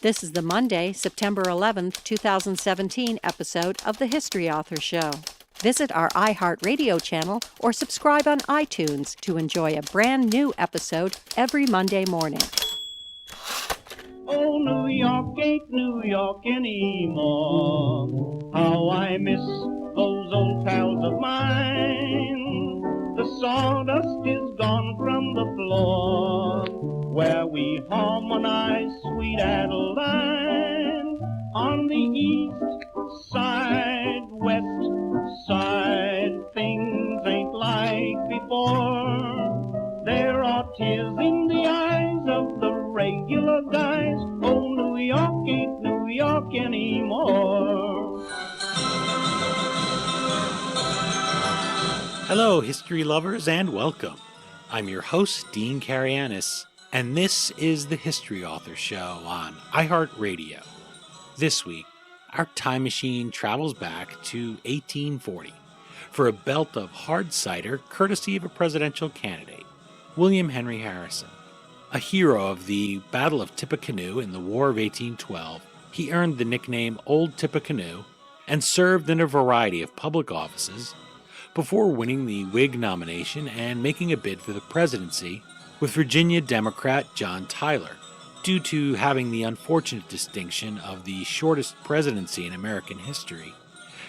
This is the Monday, September 11th, 2017 episode of The History Author Show. Visit our iHeartRadio channel or subscribe on iTunes to enjoy a brand new episode every Monday morning. Oh, New York ain't New York anymore. How I miss those old pals of mine. The sawdust is gone from the floor where we harmonize sweet Adeline. On the east side, west side, things ain't like before. There are tears in the eyes of the regular guys. Oh, New York ain't New York anymore. Hello, history lovers, and welcome. I'm your host, Dean Karayanis, and this is the History Author Show on iHeartRadio. This week, our time machine travels back to 1840 for a belt of hard cider courtesy of a presidential candidate, William Henry Harrison. A hero of the Battle of Tippecanoe in the War of 1812, he earned the nickname Old Tippecanoe and served in a variety of public offices before winning the Whig nomination and making a bid for the presidency with Virginia Democrat John Tyler, due to having the unfortunate distinction of the shortest presidency in American history.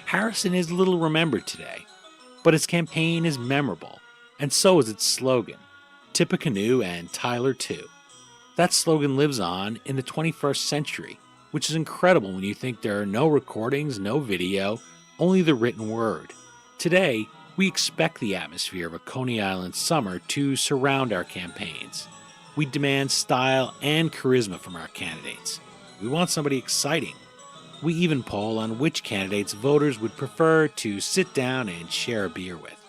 Harrison is little remembered today, but his campaign is memorable, and so is its slogan, Tippecanoe and Tyler Too. That slogan lives on in the 21st century, which is incredible when you think there are no recordings, no video, only the written word. Today, we expect the atmosphere of a Coney Island summer to surround our campaigns. We demand style and charisma from our candidates. We want somebody exciting. We even poll on which candidates voters would prefer to sit down and share a beer with.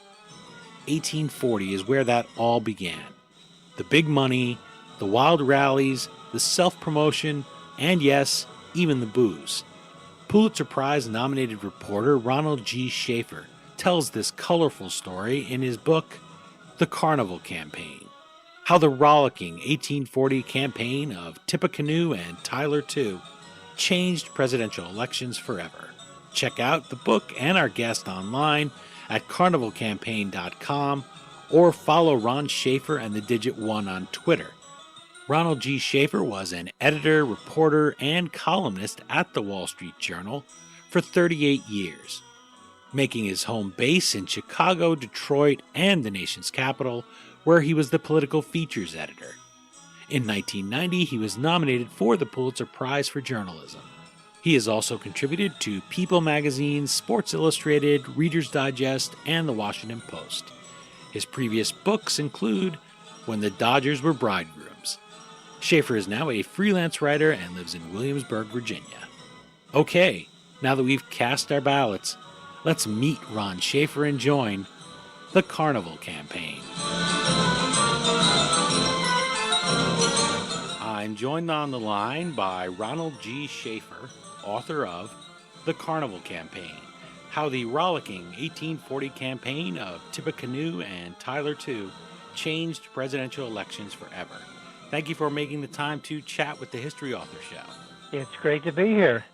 1840 is where that all began. The big money, the wild rallies, the self-promotion, and yes, even the booze. Pulitzer Prize-nominated reporter Ronald G. Shafer tells this colorful story in his book, The Carnival Campaign, how the rollicking 1840 campaign of Tippecanoe and Tyler Too changed presidential elections forever. Check out the book and our guest online at carnivalcampaign.com or follow Ron Shafer and the Digit 1 on Twitter. Ronald G. Shafer was an editor, reporter, and columnist at the Wall Street Journal for 38 years, making his home base in Chicago, Detroit, and the nation's capital, where he was the political features editor. In 1990, he was nominated for the Pulitzer Prize for Journalism. He has also contributed to People magazine, Sports Illustrated, Reader's Digest, and the Washington Post. His previous books include When the Dodgers Were Bridegrooms. Shafer is now a freelance writer and lives in Williamsburg, Virginia. Okay, now that we've cast our ballots, let's meet Ron Shafer and join the Carnival Campaign. I'm joined on the line by Ronald G. Shafer, author of The Carnival Campaign, how the rollicking 1840 campaign of Tippecanoe and Tyler Too changed presidential elections forever. Thank you for making the time to chat with the History Author Show. It's great to be here.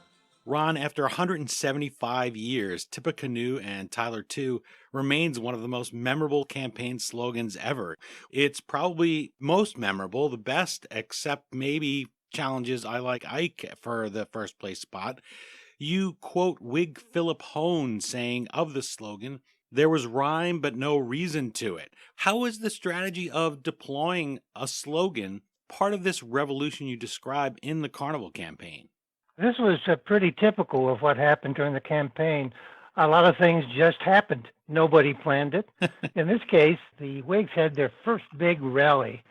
Ron, after 175 years, Tippecanoe and Tyler Too remains one of the most memorable campaign slogans ever. It's probably most memorable, the best, except maybe challenges I Like Ike for the first place spot. You quote Whig Philip Hone saying of the slogan, "There was rhyme but no reason to it." How is the strategy of deploying a slogan part of this revolution you describe in the Carnival Campaign? This was pretty typical of what happened during the campaign. A lot of things just happened. Nobody planned it. In this case, the Whigs had their first big rally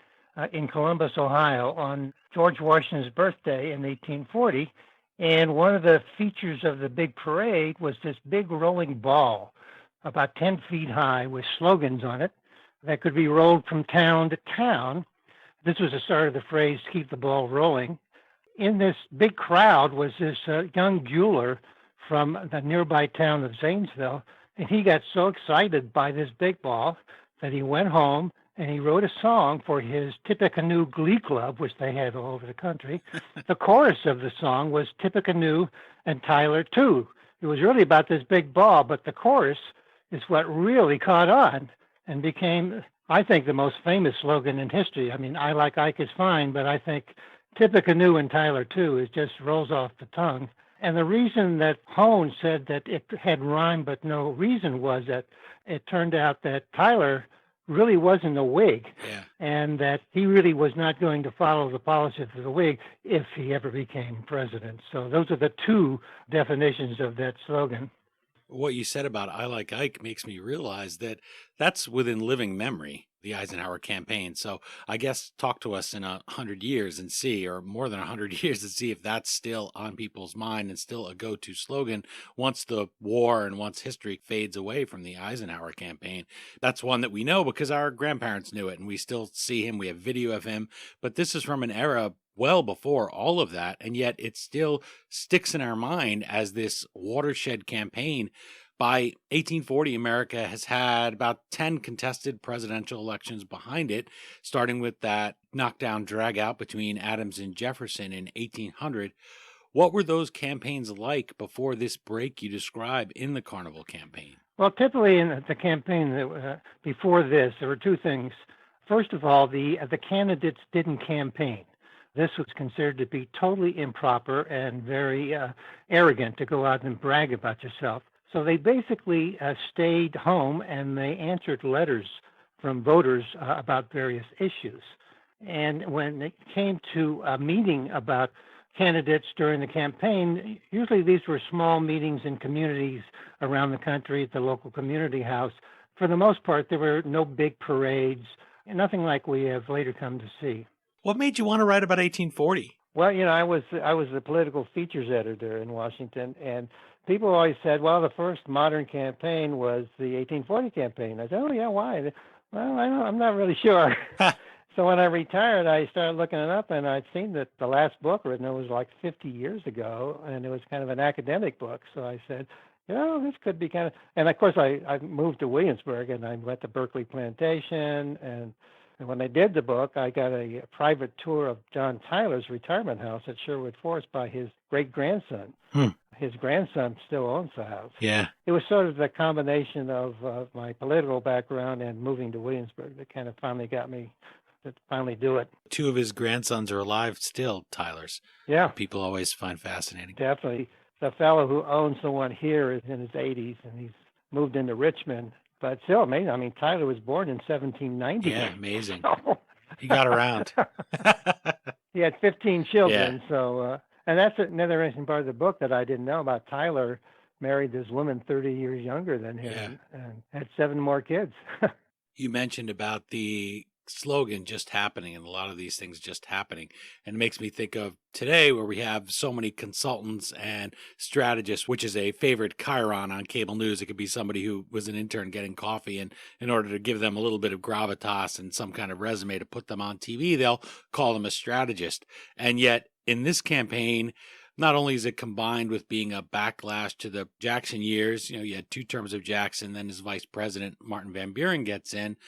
in Columbus, Ohio on George Washington's birthday in 1840. And one of the features of the big parade was this big rolling ball, about 10 feet high, with slogans on it that could be rolled from town to town. This was the start of the phrase, "keep the ball rolling." In this big crowd was this young jeweler from the nearby town of Zanesville, and he got so excited by this big ball that he went home and he wrote a song for his Tippecanoe Glee Club, which they had all over the country. The chorus of the song was Tippecanoe and Tyler Too. It was really about this big ball, but the chorus is what really caught on and became, I think, the most famous slogan in history. I mean, I like Ike is fine, but I think Tippecanoe and Tyler Too is just rolls off the tongue. And the reason that Hone said that it had rhyme but no reason was that it turned out that Tyler really wasn't a Whig, and that he really was not going to follow the policies of the Whig if he ever became president. So those are the two definitions of that slogan. What you said about I like Ike makes me realize that that's within living memory, the Eisenhower campaign. So I guess talk to us in 100 years and see, or more than 100 years, and see if that's still on people's mind and still a go-to slogan once the war and once history fades away from the Eisenhower campaign. That's one that we know because our grandparents knew it and we still see him. We have video of him, but this is from an era well before all of that, and yet it still sticks in our mind as this watershed campaign. By 1840, America has had about 10 contested presidential elections behind it, starting with that knockdown drag-out between Adams and Jefferson in 1800. What were those campaigns like before this break you describe in the Carnival Campaign? Well, typically in the campaign before this, there were two things. First of all, the candidates didn't campaign. This was considered to be totally improper and very arrogant to go out and brag about yourself. So they basically stayed home and they answered letters from voters about various issues. And when it came to a meeting about candidates during the campaign, usually these were small meetings in communities around the country at the local community house. For the most part, there were no big parades, nothing like we have later come to see. What made you want to write about 1840? Well, I was the political features editor in Washington, and people always said, well, the first modern campaign was the 1840 campaign. I said, oh, yeah, why? Well, I'm not really sure. So when I retired, I started looking it up, and I'd seen that the last book written was like 50 years ago, and it was kind of an academic book. So I said, this could be kind of, and of course I moved to Williamsburg, and I went to Berkeley Plantation, and when I did the book, I got a private tour of John Tyler's retirement house at Sherwood Forest by his great-grandson. His grandson still owns the house. Yeah. It was sort of the combination of my political background and moving to Williamsburg that kind of finally got me to finally do it. Two of his grandsons are alive still, Tyler's. Yeah. People always find fascinating. Definitely. The fellow who owns the one here is in his 80s, and he's moved into Richmond. But still amazing. I mean, Tyler was born in 1790. Yeah, amazing. He got around. He had 15 children. Yeah. So, and that's another interesting part of the book that I didn't know about. Tyler married this woman 30 years younger than him and had 7 more kids. You mentioned about the slogan just happening and a lot of these things just happening. And it makes me think of today where we have so many consultants and strategists, which is a favorite chyron on cable news. It could be somebody who was an intern getting coffee, and in order to give them a little bit of gravitas and some kind of resume to put them on TV, they'll call them a strategist. And yet in this campaign, not only is it combined with being a backlash to the Jackson years, you had 2 terms of Jackson, then his vice president, Martin Van Buren, gets in.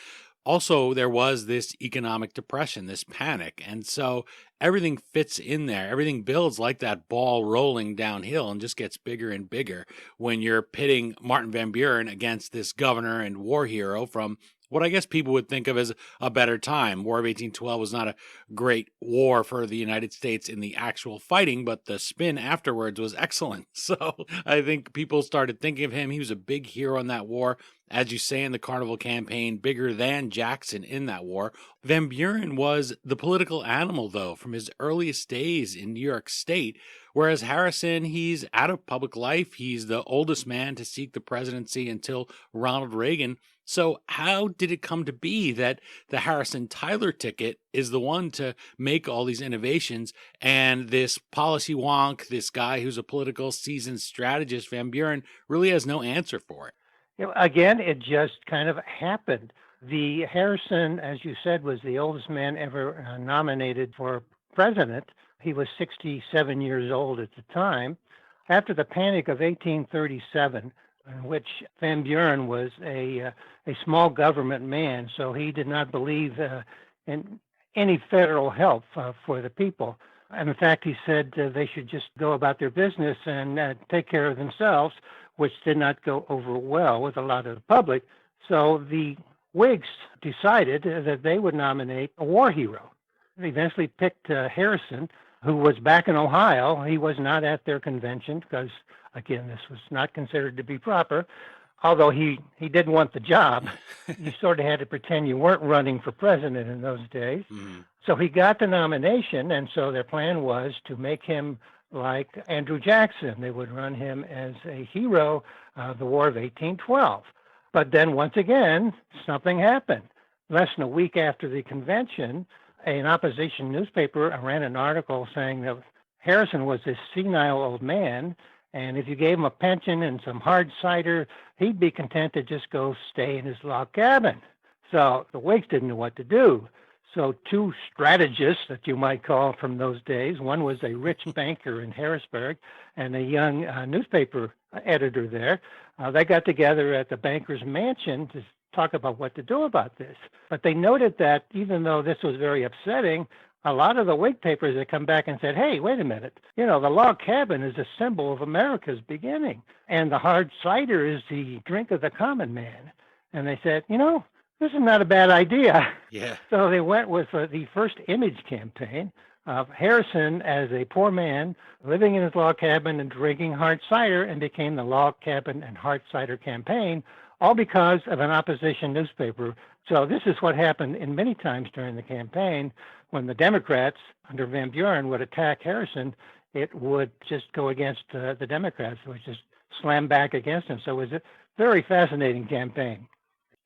Also, there was this economic depression, this panic. And so everything fits in there. Everything builds like that ball rolling downhill and just gets bigger and bigger when you're pitting Martin Van Buren against this governor and war hero from what I guess people would think of as a better time. War of 1812 was not a great war for the United States in the actual fighting, but the spin afterwards was excellent. So I think people started thinking of him. He was a big hero in that war. As you say in the Carnival Campaign, bigger than Jackson in that war. Van Buren was the political animal, though, from his earliest days in New York State, whereas Harrison, he's out of public life. He's the oldest man to seek the presidency until Ronald Reagan. So how did it come to be that the Harrison-Tyler ticket is the one to make all these innovations, and this policy wonk, this guy who's a political seasoned strategist, Van Buren, really has no answer for it? Again, it just kind of happened. The Harrison, as you said, was the oldest man ever nominated for president. He was 67 years old at the time. After the Panic of 1837, in which Van Buren was a small government man, so he did not believe in any federal help for the people. And in fact, he said they should just go about their business and take care of themselves, which did not go over well with a lot of the public. So the Whigs decided that they would nominate a war hero. They eventually picked Harrison, who was back in Ohio. He was not at their convention because, again, this was not considered to be proper. Although he did want the job, you sort of had to pretend you weren't running for president in those days. Mm-hmm. So he got the nomination, and so their plan was to make him like Andrew Jackson. They would run him as a hero of the War of 1812. But then once again, something happened. Less than a week after the convention, an opposition newspaper ran an article saying that Harrison was this senile old man, and if you gave him a pension and some hard cider, he'd be content to just go stay in his log cabin. So the Whigs didn't know what to do. So two strategists that you might call from those days, one was a rich banker in Harrisburg and a young newspaper editor there. They got together at the banker's mansion to talk about what to do about this. But they noted that even though this was very upsetting, a lot of the Whig papers had come back and said, hey, wait a minute, the log cabin is a symbol of America's beginning, and the hard cider is the drink of the common man. And they said, this is not a bad idea. Yeah. So they went with the first image campaign of Harrison as a poor man living in his log cabin and drinking hard cider, and became the Log Cabin and Hard Cider Campaign, all because of an opposition newspaper. So this is what happened in many times during the campaign. When the Democrats under Van Buren would attack Harrison, it would just go against the Democrats. It would just slam back against him. So it was a very fascinating campaign.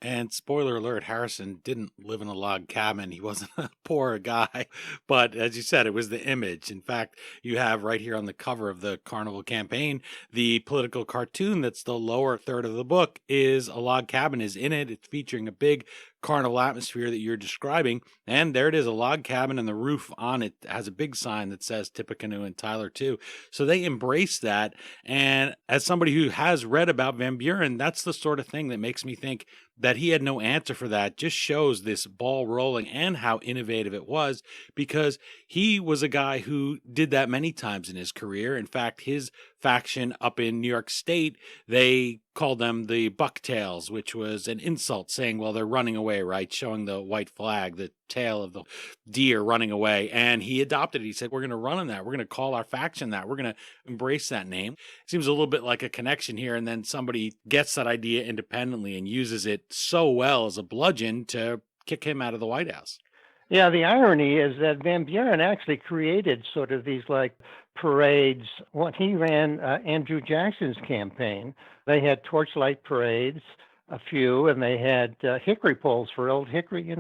And spoiler alert, Harrison didn't live in a log cabin. He wasn't a poor guy. But as you said, it was the image. In fact, you have right here on the cover of the Carnival Campaign, the political cartoon that's the lower third of the book is a log cabin is in it. It's featuring a big carnival atmosphere that you're describing. And there it is, a log cabin, and the roof on it has a big sign that says Tippecanoe and Tyler Too. So they embrace that. And as somebody who has read about Van Buren, that's the sort of thing that makes me think that he had no answer for that. Just shows this ball rolling and how innovative it was, because he was a guy who did that many times in his career. In fact, his faction up in New York State, they called them the Bucktails, which was an insult, saying, well, they're running away, right? Showing the white flag, the tail of the deer running away. And he adopted it. He said, we're going to run on that. We're going to call our faction that. We're going to embrace that name. Seems a little bit like a connection here. And then somebody gets that idea independently and uses it so well as a bludgeon to kick him out of the White House. Yeah, the irony is that Van Buren actually created sort of these like parades. When he ran Andrew Jackson's campaign, they had torchlight parades, a few, and they had hickory poles for old hickory,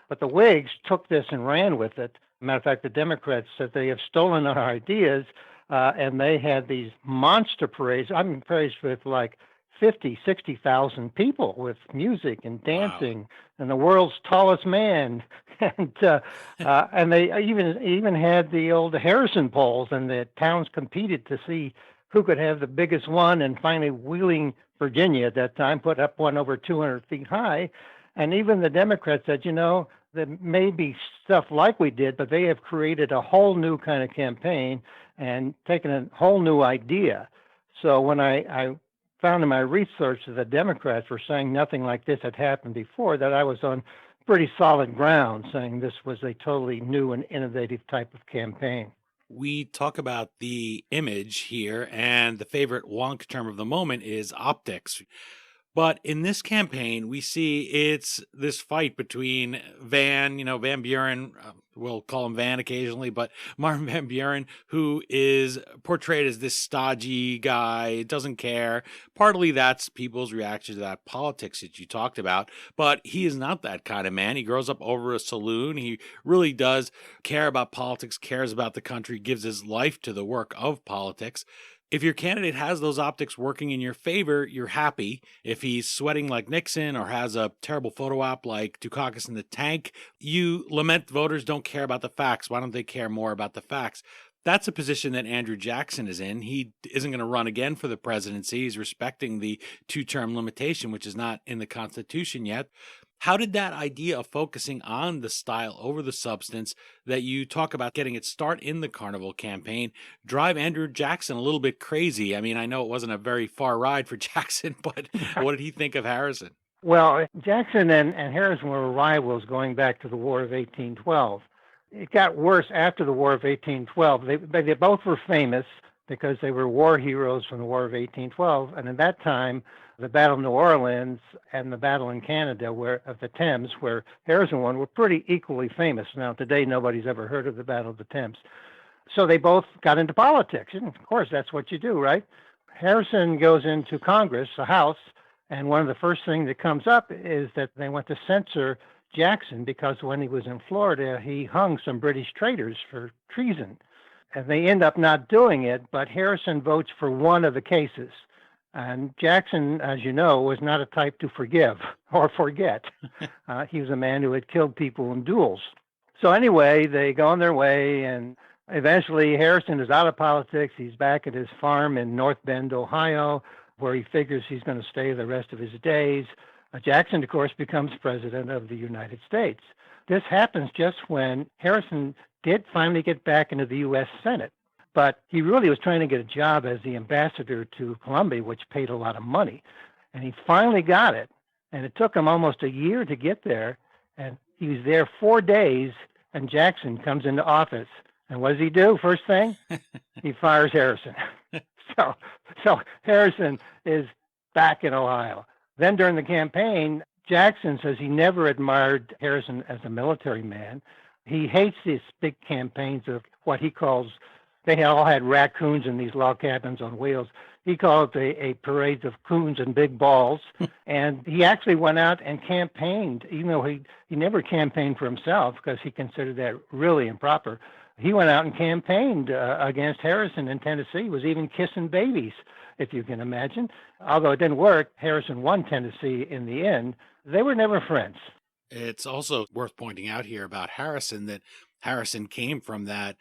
But the Whigs took this and ran with it. Matter of fact, the Democrats said they have stolen our ideas, and they had these monster parades. I'm parades with like 50, 60,000 people with music and dancing. Wow. And the world's tallest man. And they even had the old Harrison poles, and the towns competed to see who could have the biggest one. And finally, Wheeling, Virginia at that time, put up one over 200 feet high. And even the Democrats said, there may be stuff like we did, but they have created a whole new kind of campaign and taken a whole new idea. So when I found in my research that the Democrats were saying nothing like this had happened before, that I was on pretty solid ground, saying this was a totally new and innovative type of campaign. We talk about the image here, and the favorite wonk term of the moment is optics. But in this campaign, we see it's this fight between Van Buren, we'll call him Van occasionally, but Martin Van Buren, who is portrayed as this stodgy guy, doesn't care. Partly that's people's reaction to that politics that you talked about, but he is not that kind of man. He grows up over a saloon. He really does care about politics, cares about the country, gives his life to the work of politics. If your candidate has those optics working in your favor, you're happy. If he's sweating like Nixon or has a terrible photo op like Dukakis in the tank, you lament voters don't care about the facts. Why don't they care more about the facts? That's a position that Andrew Jackson is in. He isn't going to run again for the presidency. He's respecting the 2-term limitation, which is not in the Constitution yet. How did that idea of focusing on the style over the substance that you talk about getting its start in the Carnival Campaign drive Andrew Jackson a little bit crazy? I mean, I know it wasn't a very far ride for Jackson, but what did he think of Harrison? Well, Jackson and Harrison were rivals going back to the War of 1812. It got worse after the War of 1812. They both were famous because they were war heroes from the War of 1812. And at that time, the Battle of New Orleans and the battle in Canada of the Thames, where Harrison won, were pretty equally famous. Now, today, nobody's ever heard of the Battle of the Thames. So they both got into politics. And of course, that's what you do, right? Harrison goes into Congress, the House, and one of the first things that comes up is that they want to censor Jackson because when he was in Florida, he hung some British traitors for treason. And they end up not doing it, but Harrison votes for one of the cases. And Jackson, as you know, was not a type to forgive or forget. He was a man who had killed people in duels. So anyway, they go on their way, and eventually Harrison is out of politics. He's back at his farm in North Bend, Ohio, where he figures he's going to stay the rest of his days. Jackson, of course, becomes president of the United States. This happens just when Harrison did finally get back into the U.S. Senate. But he really was trying to get a job as the ambassador to Colombia, which paid a lot of money. And he finally got it. And it took him almost a year to get there. And he was there 4 days, and Jackson comes into office. And what does he do? First thing, he fires Harrison. So Harrison is back in Ohio. Then during the campaign, Jackson says he never admired Harrison as a military man. He hates these big campaigns of what he calls, they all had raccoons in these log cabins on wheels. He called it a parade of coons and big balls. And he actually went out and campaigned, even though he never campaigned for himself because he considered that really improper. He went out and campaigned against Harrison in Tennessee. He was even kissing babies, if you can imagine. Although it didn't work, Harrison won Tennessee in the end. They were never friends. It's also worth pointing out here about Harrison that Harrison came from that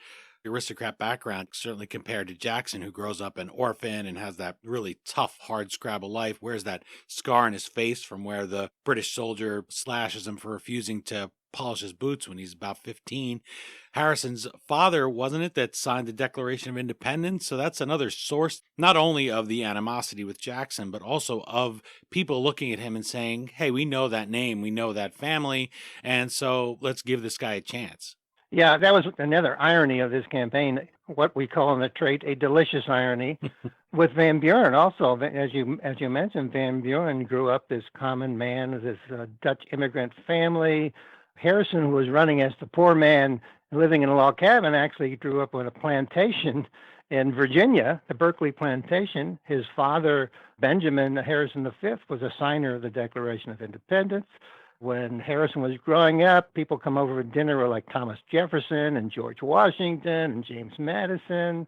aristocrat background, certainly compared to Jackson, who grows up an orphan and has that really tough, hard scrabble life, wears that scar on his face from where the British soldier slashes him for refusing to polish his boots when he's about 15. Harrison's father, wasn't it, that signed the Declaration of Independence? So that's another source, not only of the animosity with Jackson, but also of people looking at him and saying, hey, we know that name, we know that family, and so let's give this guy a chance. Yeah, that was another irony of this campaign, what we call in the trade a delicious irony. With Van Buren also, as you mentioned, Van Buren grew up this common man of this Dutch immigrant family. Harrison, who was running as the poor man living in a log cabin, actually grew up on a plantation in Virginia, the Berkeley Plantation. His father, Benjamin Harrison V, was a signer of the Declaration of Independence. When Harrison was growing up, people come over for dinner like Thomas Jefferson and George Washington and James Madison.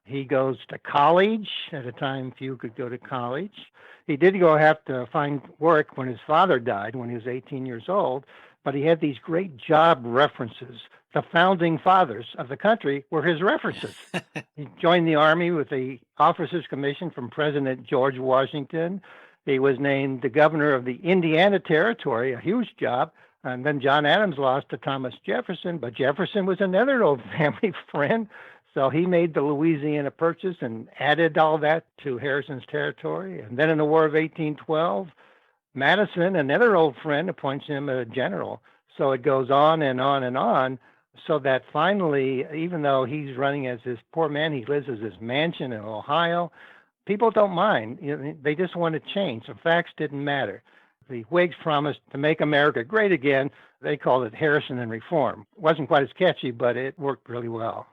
He goes to college at a time few could go to college. He did have to find work when his father died when he was 18 years old, but he had these great job references. The founding fathers of the country were his references. He joined the Army with the Officers' Commission from President George Washington. He was named the governor of the Indiana Territory, a huge job. And then John Adams lost to Thomas Jefferson, but Jefferson was another old family friend. So he made the Louisiana Purchase and added all that to Harrison's territory. And then in the War of 1812, Madison, another old friend, appoints him a general. So it goes on and on and on, so that finally, even though he's running as this poor man, he lives as this mansion in Ohio. People don't mind. They just want to change. The facts didn't matter. The Whigs promised to make America great again. They called it Harrison and Reform. It wasn't quite as catchy, but it worked really well.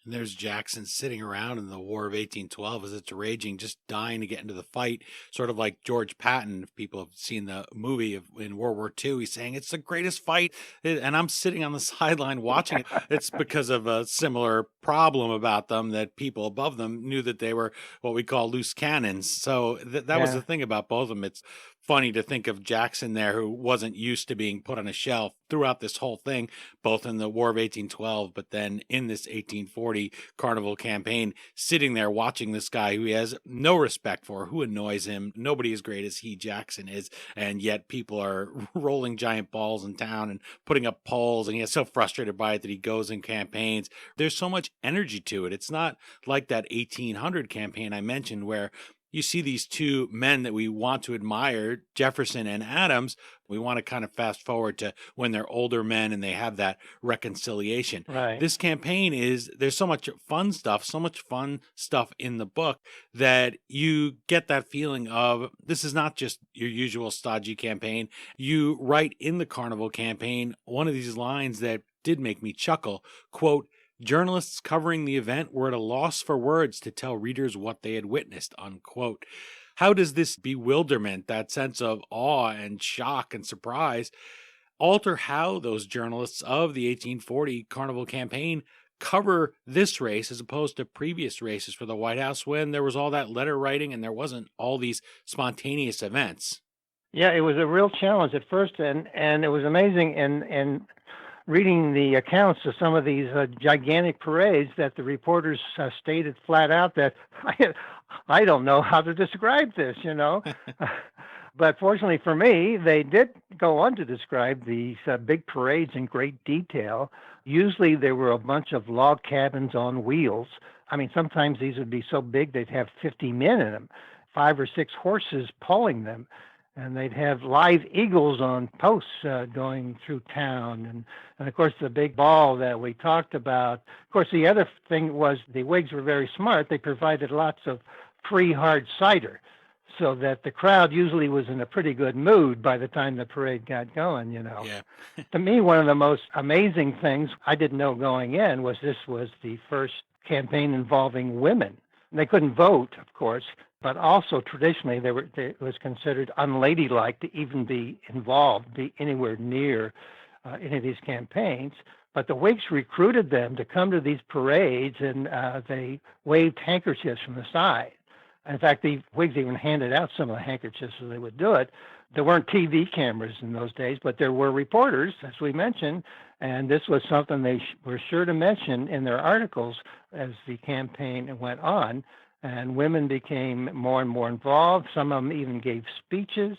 And there's Jackson sitting around in the War of 1812 as it's raging, just dying to get into the fight, sort of like George Patton. If people have seen the movie in World War II, he's saying it's the greatest fight. And I'm sitting on the sideline watching it. It's because of a similar problem about them that people above them knew that they were what we call loose cannons. So that was the thing about both of them. It's funny to think of Jackson there, who wasn't used to being put on a shelf throughout this whole thing, both in the War of 1812, but then in this 1840 Carnival Campaign, sitting there watching this guy who he has no respect for, who annoys him. Nobody as great as he, Jackson, is, and yet people are rolling giant balls in town and putting up polls, and he is so frustrated by it that he goes in campaigns. There's so much energy to it. It's not like that 1800 campaign I mentioned where you see these two men that we want to admire, Jefferson and Adams. We want to kind of fast forward to when they're older men and they have that reconciliation. Right. This campaign there's so much fun stuff in the book that you get that feeling of this is not just your usual stodgy campaign. You write in the Carnival Campaign one of these lines that did make me chuckle, quote, "Journalists covering the event were at a loss for words to tell readers what they had witnessed," unquote. How does this bewilderment, that sense of awe and shock and surprise, alter how those journalists of the 1840 Carnival Campaign cover this race as opposed to previous races for the White House when there was all that letter writing and there wasn't all these spontaneous events? Yeah, it was a real challenge at first, and it was amazing in reading the accounts of some of these gigantic parades that the reporters stated flat out that I don't know how to describe this, But fortunately for me, they did go on to describe these big parades in great detail. Usually there were a bunch of log cabins on wheels. I mean, sometimes these would be so big they'd have 50 men in them, 5 or 6 horses pulling them. And they'd have live eagles on posts going through town. And of course, the big ball that we talked about. Of course, the other thing was the Whigs were very smart. They provided lots of free hard cider so that the crowd usually was in a pretty good mood by the time the parade got going, Yeah. To me, one of the most amazing things I didn't know going in was this was the first campaign involving women. They couldn't vote, of course, but also traditionally it was considered unladylike to even be involved, be anywhere near any of these campaigns. But the Whigs recruited them to come to these parades, and they waved handkerchiefs from the side. In fact, the Whigs even handed out some of the handkerchiefs so they would do it. There weren't TV cameras in those days, but there were reporters, as we mentioned, and this was something they were sure to mention in their articles as the campaign went on. And women became more and more involved. Some of them even gave speeches.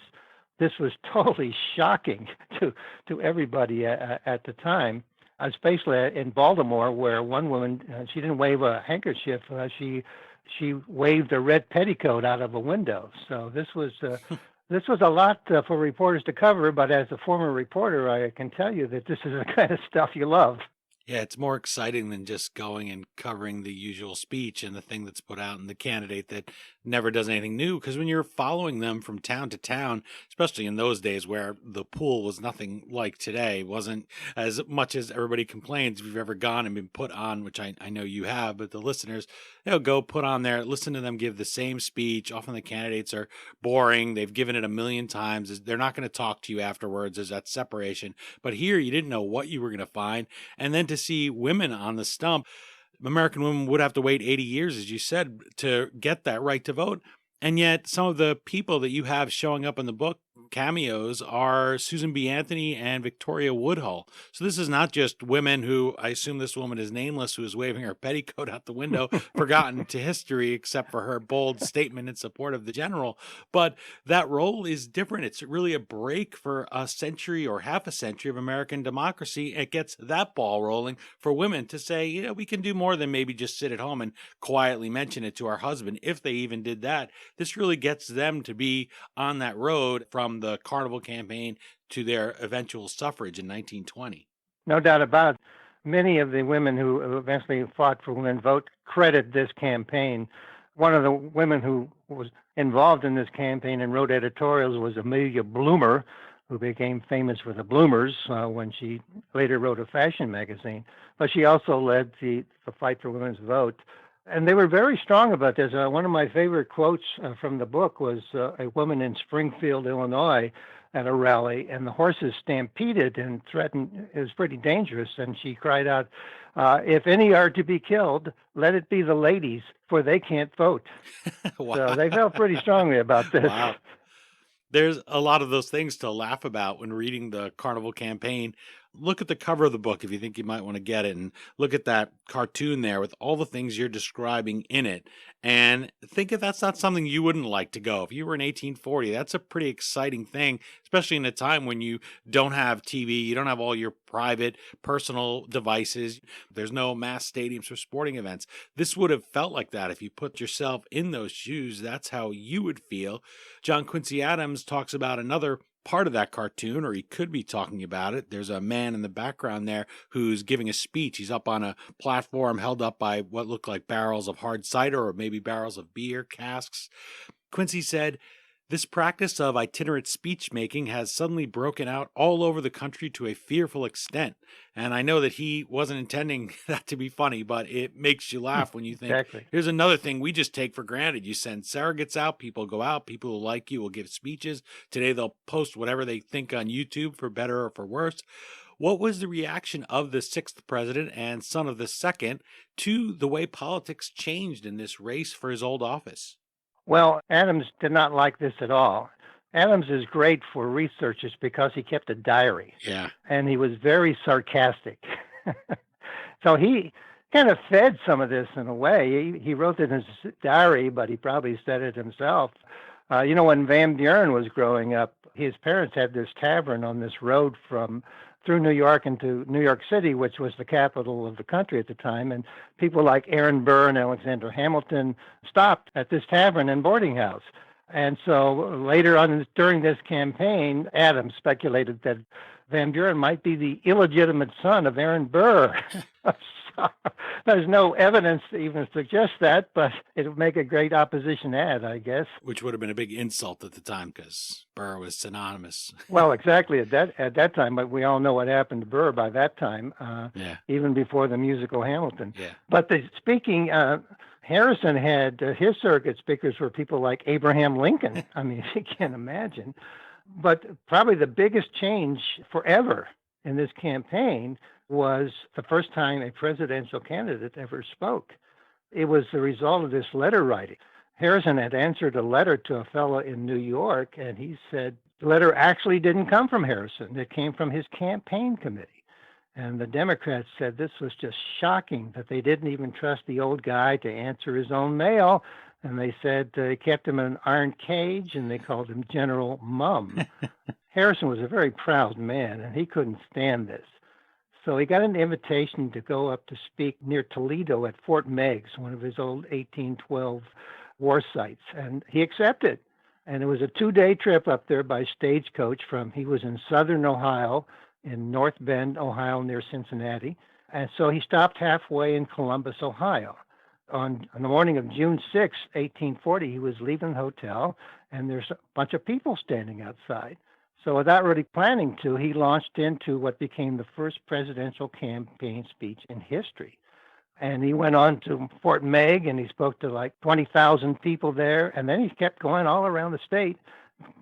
This was totally shocking to everybody at the time, especially in Baltimore, where one woman, she didn't wave a handkerchief. She waved a red petticoat out of a window. So this was a lot for reporters to cover. But as a former reporter, I can tell you that this is the kind of stuff you love. Yeah, it's more exciting than just going and covering the usual speech and the thing that's put out and the candidate that never does anything new. Because when you're following them from town to town, especially in those days where the pool was nothing like today, wasn't as much as everybody complains. If you've ever gone and been put on, which I know you have, but the listeners, go put on there, listen to them give the same speech. Often the candidates are boring. They've given it a million times. They're not going to talk to you afterwards. There's that separation. But here you didn't know what you were going to find. And then to see women on the stump, American women would have to wait 80 years, as you said, to get that right to vote. And yet some of the people that you have showing up in the book, cameos, are Susan B. Anthony and Victoria Woodhull. So this is not just women who, I assume this woman is nameless, who is waving her petticoat out the window, forgotten to history except for her bold statement in support of the general. But that role is different. It's really a break for a century or half a century of American democracy. It gets that ball rolling for women to say, we can do more than maybe just sit at home and quietly mention it to our husband, if they even did that. This really gets them to be on that road from the Carnival Campaign to their eventual suffrage in 1920. No doubt about it. Many of the women who eventually fought for women's vote credit this campaign. One of the women who was involved in this campaign and wrote editorials was Amelia Bloomer, who became famous for the Bloomers when she later wrote a fashion magazine. But she also led the fight for women's vote. And they were very strong about this. One of my favorite quotes from the book was a woman in Springfield, Illinois, at a rally, and the horses stampeded and threatened. It was pretty dangerous. And she cried out, if any are to be killed, let it be the ladies, for they can't vote. Wow. So they felt pretty strongly about this. Wow. There's a lot of those things to laugh about when reading the Carnival Campaign. Look at the cover of the book if you think you might want to get it, and look at that cartoon there with all the things you're describing in it. And think if that's not something you wouldn't like to go. If you were in 1840, that's a pretty exciting thing, especially in a time when you don't have TV, you don't have all your private, personal devices. There's no mass stadiums for sporting events. This would have felt like that if you put yourself in those shoes. That's how you would feel. John Quincy Adams talks about another part of that cartoon, or he could be talking about it. There's a man in the background there who's giving a speech. He's up on a platform held up by what look like barrels of hard cider or maybe barrels of beer casks. Quincy said, "This practice of itinerant speech making has suddenly broken out all over the country to a fearful extent." And I know that he wasn't intending that to be funny, but it makes you laugh when you think, Exactly. here's another thing we just take for granted. You send surrogates out, people go out, people who like you will give speeches. Today they'll post whatever they think on YouTube, for better or for worse. What was the reaction of the sixth president and son of the second to the way politics changed in this race for his old office? Well, Adams did not like this at all. Adams is great for researchers because he kept a diary, Yeah. and he was very sarcastic. So he kind of fed some of this in a way. He wrote it in his diary, but he probably said it himself. When Van Buren was growing up, his parents had this tavern on this road from through New York into New York City, which was the capital of the country at the time. And people like Aaron Burr and Alexander Hamilton stopped at this tavern and boarding house. And so later on during this campaign, Adams speculated that Van Buren might be the illegitimate son of Aaron Burr. So, there's no evidence to even suggest that, but it would make a great opposition ad, I guess. Which would have been a big insult at the time because Burr was synonymous. Well, exactly at that time, but we all know what happened to Burr by that time, Yeah. even before the musical Hamilton. Yeah. But Harrison had his surrogate speakers were people like Abraham Lincoln. I mean, you can't imagine. But probably the biggest change forever in this campaign was the first time a presidential candidate ever spoke. It was the result of this letter writing. Harrison had answered a letter to a fellow in New York, and he said the letter actually didn't come from Harrison. It came from his campaign committee. And the Democrats said this was just shocking, that they didn't even trust the old guy to answer his own mail. And they said they kept him in an iron cage, and they called him General Mum. Harrison was a very proud man, and he couldn't stand this. So he got an invitation to go up to speak near Toledo at Fort Meigs, one of his old 1812 war sites, and he accepted. And it was a 2-day trip up there by stagecoach he was in southern Ohio, in North Bend, Ohio, near Cincinnati. And so he stopped halfway in Columbus, Ohio. On the morning of June 6, 1840, he was leaving the hotel, and there's a bunch of people standing outside. So without really planning to, he launched into what became the first presidential campaign speech in history. And he went on to Fort Meigs, and he spoke to like 20,000 people there. And then he kept going all around the state,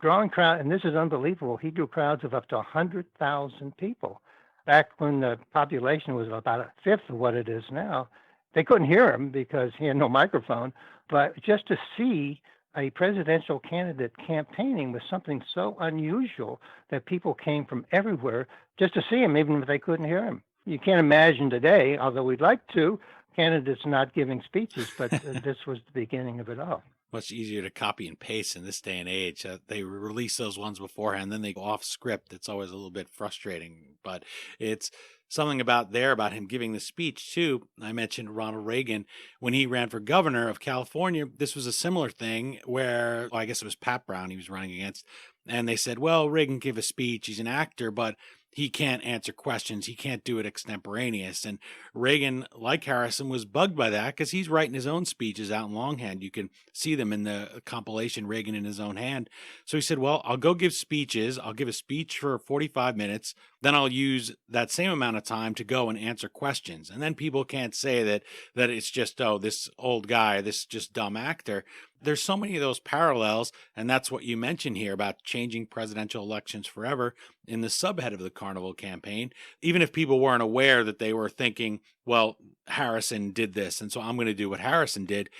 drawing crowds. And this is unbelievable. He drew crowds of up to 100,000 people. Back when the population was about a fifth of what it is now, they couldn't hear him because he had no microphone. But just to see a presidential candidate campaigning was something so unusual that people came from everywhere just to see him, even if they couldn't hear him. You can't imagine today, although we'd like to, candidates not giving speeches, but this was the beginning of it all. Much easier to copy and paste in this day and age. They release those ones beforehand, then they go off script. It's always a little bit frustrating, but it's something about him giving the speech too. I mentioned Ronald Reagan when he ran for governor of California. This was a similar thing where, I guess it was Pat Brown he was running against. And they said, well, Reagan gave a speech. He's an actor, but he can't answer questions. He can't do it extemporaneous. And Reagan, like Harrison, was bugged by that because he's writing his own speeches out in longhand. You can see them in the compilation, Reagan in his own hand. So he said, well, I'll go give speeches. I'll give a speech for 45 minutes. Then I'll use that same amount of time to go and answer questions. And then people can't say that it's just, oh, this old guy, this just dumb actor. There's so many of those parallels, and that's what you mentioned here about changing presidential elections forever in the subhead of the Carnival Campaign. Even if people weren't aware that they were thinking, well, Harrison did this, and so I'm going to do what Harrison did,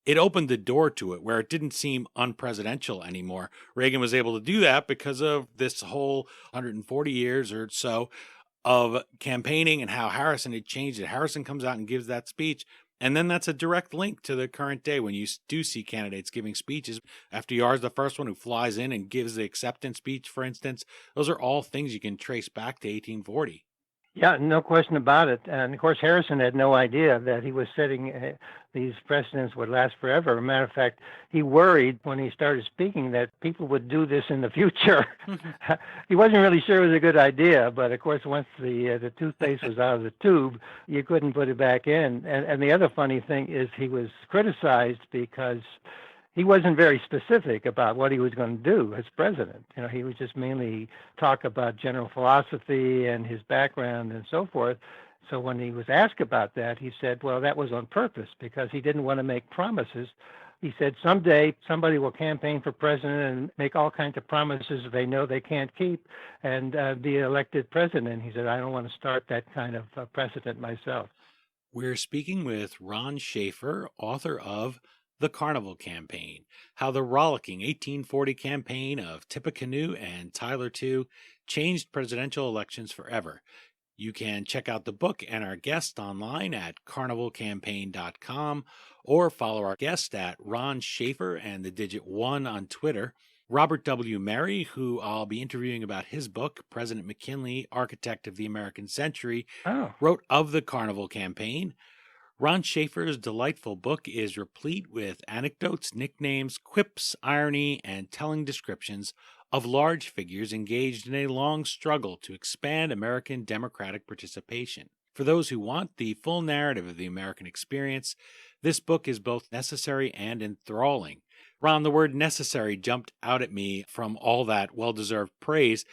it opened the door to it where it didn't seem unpresidential anymore. Reagan was able to do that because of this whole 140 years or so of campaigning and how Harrison had changed it. Harrison comes out and gives that speech. And then that's a direct link to the current day when you do see candidates giving speeches. FDR is the first one who flies in and gives the acceptance speech, for instance. Those are all things you can trace back to 1840. Yeah, no question about it. And of course, Harrison had no idea that he was setting these precedents would last forever. As a matter of fact, he worried when he started speaking that people would do this in the future. He wasn't really sure it was a good idea, but of course, once the toothpaste was out of the tube, you couldn't put it back in. And the other funny thing is he was criticized because he wasn't very specific about what he was going to do as president. He would just mainly talk about general philosophy and his background and so forth. So when he was asked about that, he said, well, that was on purpose because he didn't want to make promises. He said, someday somebody will campaign for president and make all kinds of promises they know they can't keep and be elected president. He said, I don't want to start that kind of precedent myself. We're speaking with Ron Shafer, author of The Carnival Campaign, How the Rollicking 1840 Campaign of Tippecanoe and Tyler Too Changed Presidential Elections Forever. You can check out the book and our guest online at carnivalcampaign.com or follow our guest at Ron Shafer and the digit 1 on Twitter. Robert W. Merry, who I'll be interviewing about his book, President McKinley, Architect of the American Century, wrote of the Carnival Campaign. Ron Shafer's delightful book is replete with anecdotes, nicknames, quips, irony, and telling descriptions of large figures engaged in a long struggle to expand American democratic participation. For those who want the full narrative of the American experience, this book is both necessary and enthralling. Ron, the word necessary jumped out at me from all that well-deserved praise.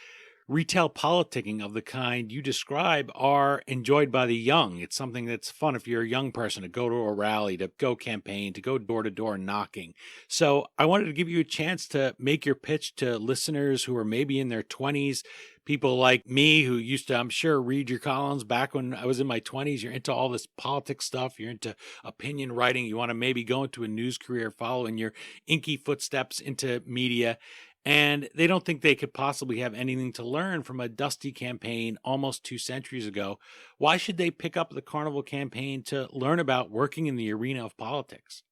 Retail politicking of the kind you describe are enjoyed by the young. It's something that's fun if you're a young person to go to a rally, to go campaign, to go door-to-door knocking. So I wanted to give you a chance to make your pitch to listeners who are maybe in their 20s, people like me who used to, I'm sure, read your columns back when I was in my 20s. You're into all this politics stuff. You're into opinion writing. You want to maybe go into a news career, follow in your inky footsteps into media. And they don't think they could possibly have anything to learn from a dusty campaign almost 2 centuries ago. Why should they pick up the Carnival Campaign to learn about working in the arena of politics?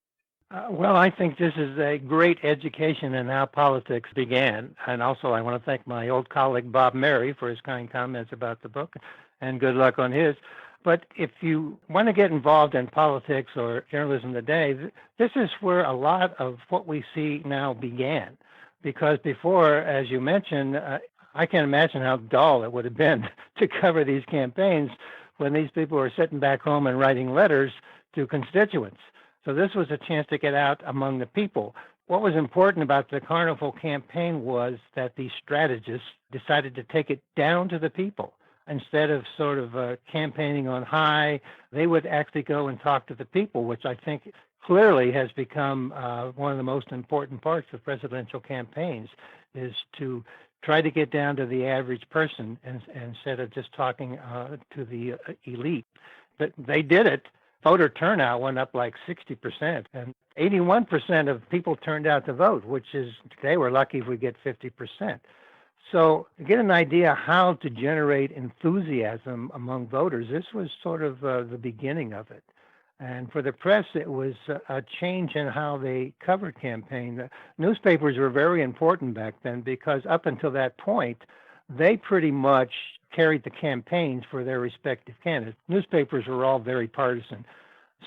Well, I think this is a great education in how politics began. And also, I want to thank my old colleague, Bob Merry, for his kind comments about the book, and good luck on his. But if you want to get involved in politics or journalism today, this is where a lot of what we see now began. Because before, as you mentioned, I can't imagine how dull it would have been to cover these campaigns when these people were sitting back home and writing letters to constituents. So this was a chance to get out among the people. What was important about the Carnival Campaign was that these strategists decided to take it down to the people. Instead of sort of campaigning on high, they would actually go and talk to the people, which I think clearly has become one of the most important parts of presidential campaigns, is to try to get down to the average person instead of just talking to the elite. But they did it. Voter turnout went up like 60%, and 81% of people turned out to vote, which is, today we're lucky if we get 50%. So to get an idea how to generate enthusiasm among voters, this was sort of the beginning of it. And for the press, it was a change in how they covered campaign. The newspapers were very important back then because up until that point, they pretty much carried the campaigns for their respective candidates. Newspapers were all very partisan,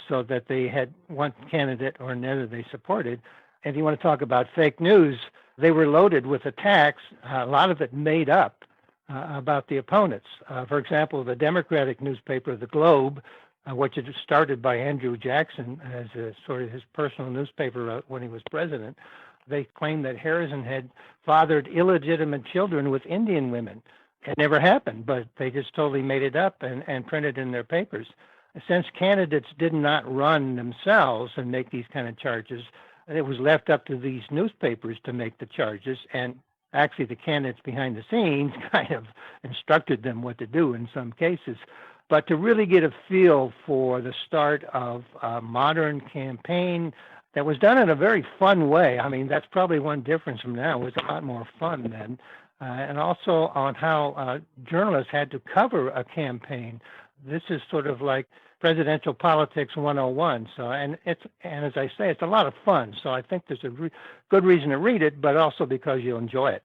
so that they had one candidate or another they supported. And if you want to talk about fake news, they were loaded with attacks, a lot of it made up about the opponents. For example, the Democratic newspaper, The Globe, which had started by Andrew Jackson as a sort of his personal newspaper when he was president, they claimed that Harrison had fathered illegitimate children with Indian women. It never happened, but they just totally made it up and printed in their papers. Since candidates did not run themselves and make these kind of charges, it was left up to these newspapers to make the charges, and actually the candidates behind the scenes kind of instructed them what to do in some cases. But to really get a feel for the start of a modern campaign, that was done in a very fun way. I mean, that's probably one difference from now. It was a lot more fun then. And also on how journalists had to cover a campaign. This is sort of like presidential politics 101. So, and as I say, it's a lot of fun. So I think there's a good reason to read it, but also because you'll enjoy it.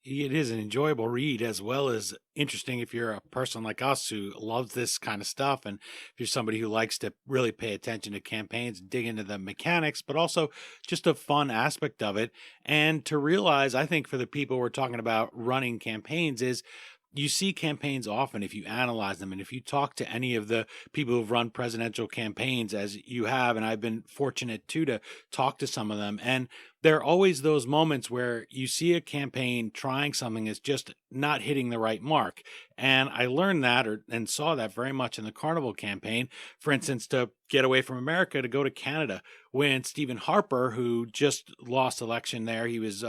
It is an enjoyable read as well as interesting if you're a person like us who loves this kind of stuff. And if you're somebody who likes to really pay attention to campaigns, dig into the mechanics, but also just a fun aspect of it. And to realize, I think for the people we're talking about running campaigns is you see campaigns often if you analyze them. And if you talk to any of the people who've run presidential campaigns, as you have, and I've been fortunate too to talk to some of them, and there are always those moments where you see a campaign trying something that's just not hitting the right mark. And I learned that and saw that very much in the Carnival campaign. For instance, to get away from America, to go to Canada, when Stephen Harper, who just lost election there, he was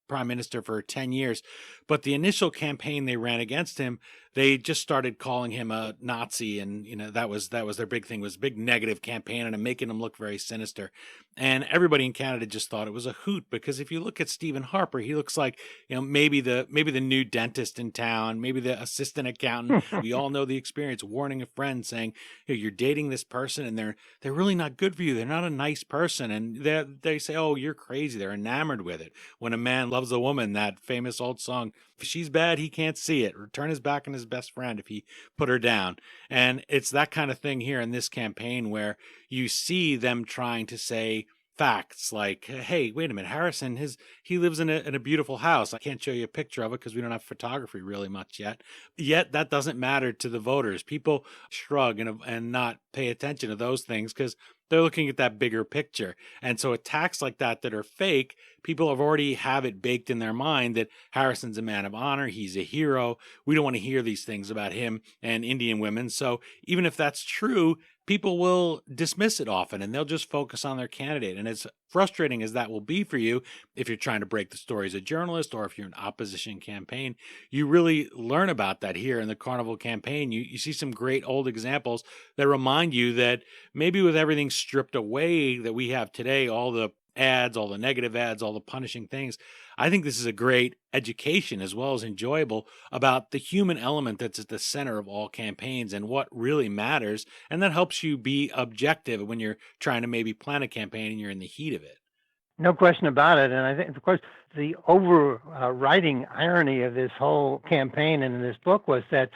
prime minister for 10 years. But the initial campaign they ran against him, they just started calling him a Nazi. And, that was their big thing, was big negative campaign and making him look very sinister. And everybody in Canada just thought it was a hoot, because if you look at Stephen Harper, he looks like, maybe the new dentist in town, maybe the assistant accountant. We all know the experience, warning a friend saying, you're dating this person and they're really not good for you. They're not a nice person. And they say, oh, you're crazy. They're enamored with it. When a man loves a woman, that famous old song, if she's bad, he can't see it, or turn his back on his best friend if he put her down. And it's that kind of thing here in this campaign, where you see them trying to say facts like, hey, wait a minute, Harrison, he lives in a beautiful house. I can't show you a picture of it because we don't have photography really much yet. Yet that doesn't matter to the voters. People shrug and not pay attention to those things because they're looking at that bigger picture. And so attacks like that are fake, people have already have it baked in their mind that Harrison's a man of honor. He's a hero. We don't want to hear these things about him and Indian women. So even if that's true, people will dismiss it often and they'll just focus on their candidate. And as frustrating as that will be for you, if you're trying to break the story as a journalist or if you're an opposition campaign, you really learn about that here in the Carnival campaign. You see some great old examples that remind you that maybe with everything stripped away that we have today, all the ads, all the negative ads, all the punishing things, I think this is a great education as well as enjoyable about the human element that's at the center of all campaigns and what really matters. And that helps you be objective when you're trying to maybe plan a campaign and you're in the heat of it. No question about it. And I think, of course, the overriding irony of this whole campaign and in this book was that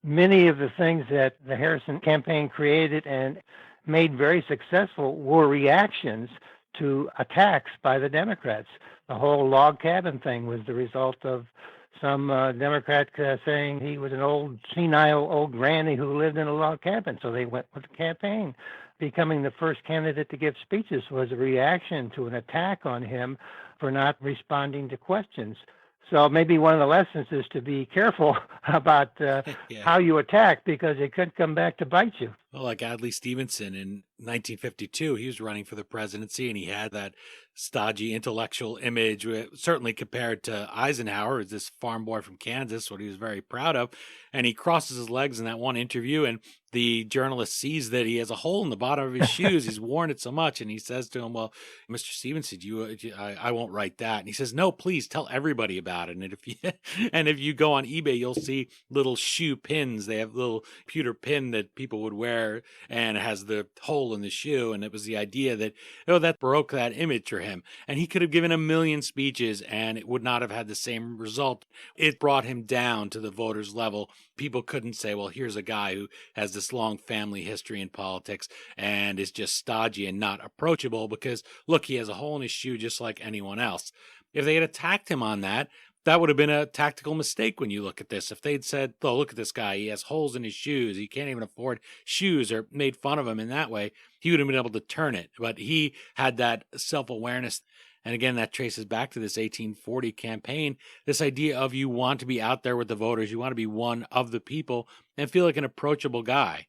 many of the things that the Harrison campaign created and made very successful were reactions to attacks by the Democrats. The whole log cabin thing was the result of some Democrat saying he was an old, senile old granny who lived in a log cabin. So they went with the campaign. Becoming the first candidate to give speeches was a reaction to an attack on him for not responding to questions. So maybe one of the lessons is to be careful about how you attack, because it could come back to bite you. Well, like Adlai Stevenson in 1952, he was running for the presidency and he had that stodgy intellectual image, certainly compared to Eisenhower, as this farm boy from Kansas, what he was very proud of. And he crosses his legs in that one interview and the journalist sees that he has a hole in the bottom of his shoes. He's worn it so much. And he says to him, well, Mr. Stevenson, I won't write that. And he says, no, please tell everybody about it. And if you go on eBay, you'll see little shoe pins. They have little pewter pin that people would wear and it has the hole in the shoe. And it was the idea that, that broke that image for him. And he could have given a million speeches and it would not have had the same result. It brought him down to the voters' level. People couldn't say, well, here's a guy who has this long family history in politics and is just stodgy and not approachable because, look, he has a hole in his shoe just like anyone else. If they had attacked him on that, that would have been a tactical mistake when you look at this. If they'd said, oh, look at this guy, he has holes in his shoes, he can't even afford shoes, or made fun of him in that way, he would have been able to turn it. But he had that self-awareness. And again, that traces back to this 1840 campaign, this idea of you want to be out there with the voters, you want to be one of the people and feel like an approachable guy.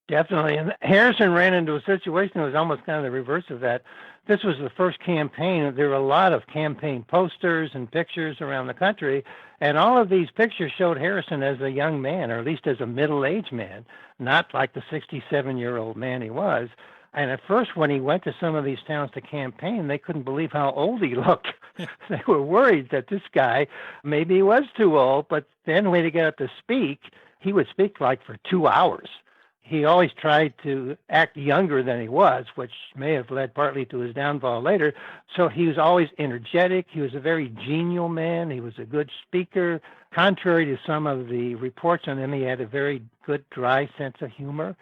Definitely. And Harrison ran into a situation that was almost kind of the reverse of that. This was the first campaign. There were a lot of campaign posters and pictures around the country, and all of these pictures showed Harrison as a young man, or at least as a middle-aged man, not like the 67-year-old man he was. And at first, when he went to some of these towns to campaign, they couldn't believe how old he looked. They were worried that this guy, maybe he was too old, but then when he got up to speak, he would speak like for 2 hours. He always tried to act younger than he was, which may have led partly to his downfall later. So he was always energetic. He was a very genial man. He was a good speaker. Contrary to some of the reports on him, he had a very good, dry sense of humor.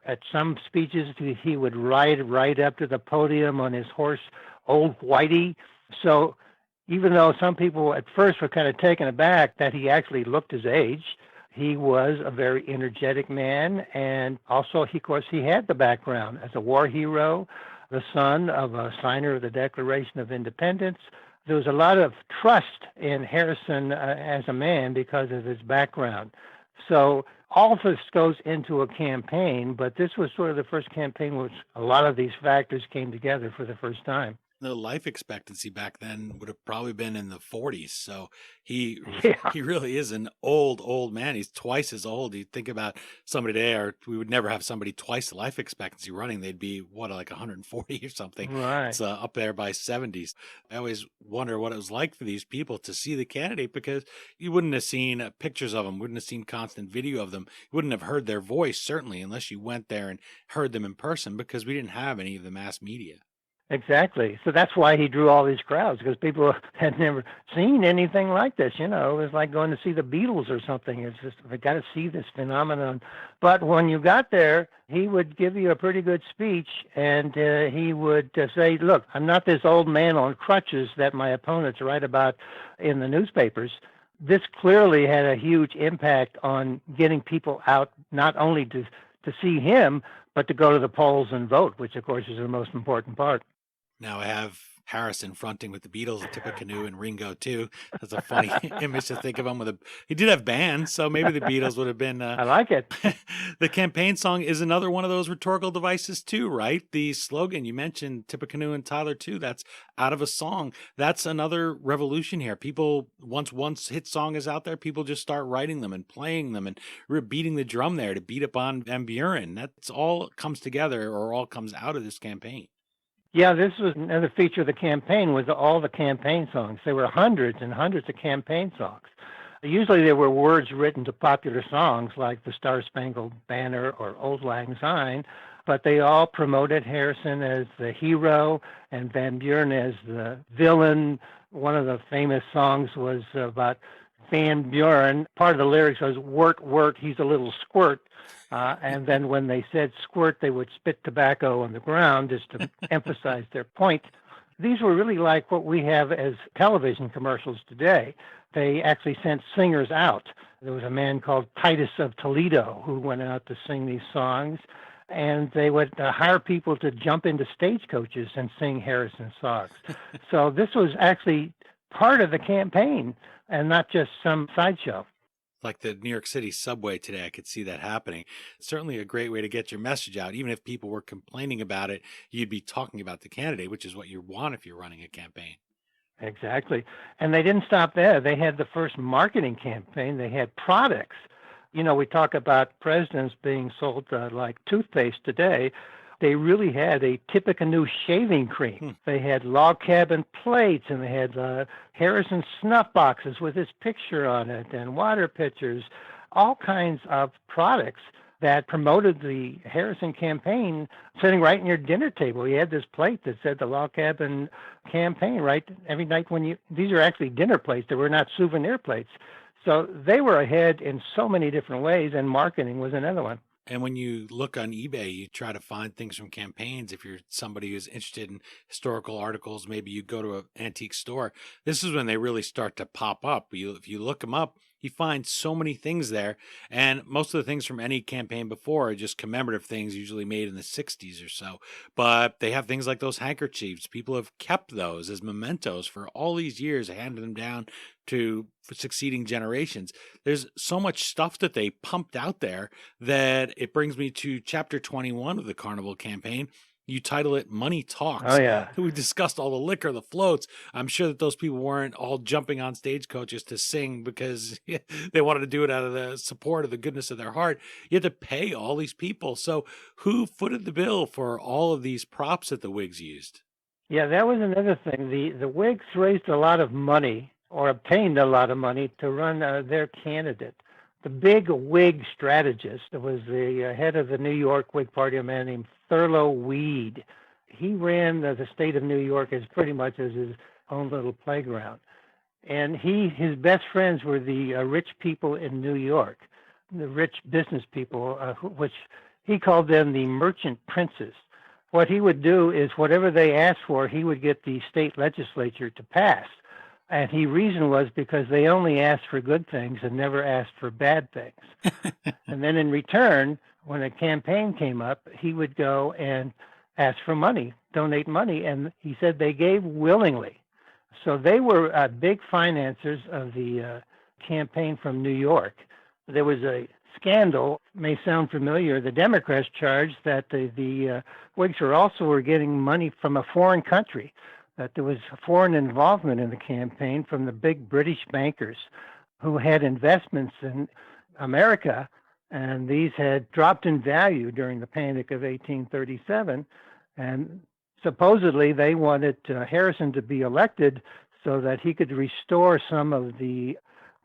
At some speeches, he would ride right up to the podium on his horse, Old Whitey. So even though some people at first were kind of taken aback that he actually looked his age, he was a very energetic man. And also, of course, he had the background as a war hero, the son of a signer of the Declaration of Independence. There was a lot of trust in Harrison as a man because of his background. So all of this goes into a campaign, but this was sort of the first campaign which a lot of these factors came together for the first time. The life expectancy back then would have probably been in the 40s. So he Yeah. he really is an old man. He's twice as old. You think about somebody today, or we would never have somebody twice the life expectancy running. They'd be like 140 or something. Right. It's up there by 70s. I always wonder what it was like for these people to see the candidate, because you wouldn't have seen pictures of them, wouldn't have seen constant video of them, you wouldn't have heard their voice, certainly, unless you went there and heard them in person, because we didn't have any of the mass media. Exactly. So that's why he drew all these crowds, because people had never seen anything like this. It was like going to see the Beatles or something. It's just, we got to see this phenomenon. But when you got there, he would give you a pretty good speech, and he would say, look, I'm not this old man on crutches that my opponents write about in the newspapers. This clearly had a huge impact on getting people out, not only to see him, but to go to the polls and vote, which, of course, is the most important part. Now I have Harrison fronting with the Beatles, Tippecanoe and Ringo too. That's a funny image to think of him. He did have bands, so maybe the Beatles would have been. I like it. The campaign song is another one of those rhetorical devices too, right? The slogan you mentioned, Tippecanoe and Tyler Too. That's out of a song. That's another revolution here. People, once hit song is out there, people just start writing them and playing them and beating the drum there to beat up on Van Buren. That's all comes together, or all comes out of this campaign. Yeah, this was another feature of the campaign, was all the campaign songs. There were hundreds and hundreds of campaign songs. Usually there were words written to popular songs like the Star-Spangled Banner or Auld Lang Syne, but they all promoted Harrison as the hero and Van Buren as the villain. One of the famous songs was about Van Buren. Part of the lyrics was, "Wort, wort, he's a little squirt." And then when they said squirt, they would spit tobacco on the ground just to emphasize their point. These were really like what we have as television commercials today. They actually sent singers out. There was a man called Titus of Toledo who went out to sing these songs, and they would hire people to jump into stagecoaches and sing Harrison songs. So this was actually part of the campaign and not just some sideshow. Like the New York City subway today, I could see that happening. It's certainly a great way to get your message out. Even if people were complaining about it, you'd be talking about the candidate, which is what you want if you're running a campaign. Exactly. And they didn't stop there. They had the first marketing campaign. They had products. We talk about presidents being sold like toothpaste today. They really had a Tippecanoe shaving cream. They had log cabin plates, and they had Harrison snuff boxes with his picture on it, and water pitchers, all kinds of products that promoted the Harrison campaign sitting right in your dinner table. You had this plate that said the log cabin campaign, right? Every night these are actually dinner plates. They were not souvenir plates. So they were ahead in so many different ways, and marketing was another one. And when you look on eBay, you try to find things from campaigns. If you're somebody who's interested in historical articles, maybe you go to an antique store. This is when they really start to pop up. If you look them up, you find so many things there. And most of the things from any campaign before are just commemorative things, usually made in the 60s or so. But they have things like those handkerchiefs. People have kept those as mementos for all these years, handed them down to succeeding generations. There's so much stuff that they pumped out there that it brings me to chapter 21 of the Carnival Campaign. You title it Money Oh, Talks. yeah. We discussed all the liquor, the floats. I'm sure that those people weren't all jumping on stagecoaches to sing because they wanted to do it out of the support of the goodness of their heart. You had to pay all these people. So who footed the bill for all of these props that the Whigs used? Yeah, that was another thing. The Whigs raised a lot of money or obtained a lot of money to run their candidate. The big Whig strategist was the head of the New York Whig Party, a man named Thurlow Weed. He ran the state of New York as pretty much as his own little playground. And his best friends were the rich people in New York, the rich business people, which he called them the merchant princes. What he would do is whatever they asked for, he would get the state legislature to pass. And his reason was because they only asked for good things and never asked for bad things. And then in return, when a campaign came up, he would go and ask for money, donate money. And he said they gave willingly. So they were big financiers of the campaign from New York. There was a scandal, may sound familiar. The Democrats charged that the Whigs were getting money from a foreign country, that there was foreign involvement in the campaign from the big British bankers who had investments in America, and these had dropped in value during the Panic of 1837. And supposedly they wanted Harrison to be elected so that he could restore some of the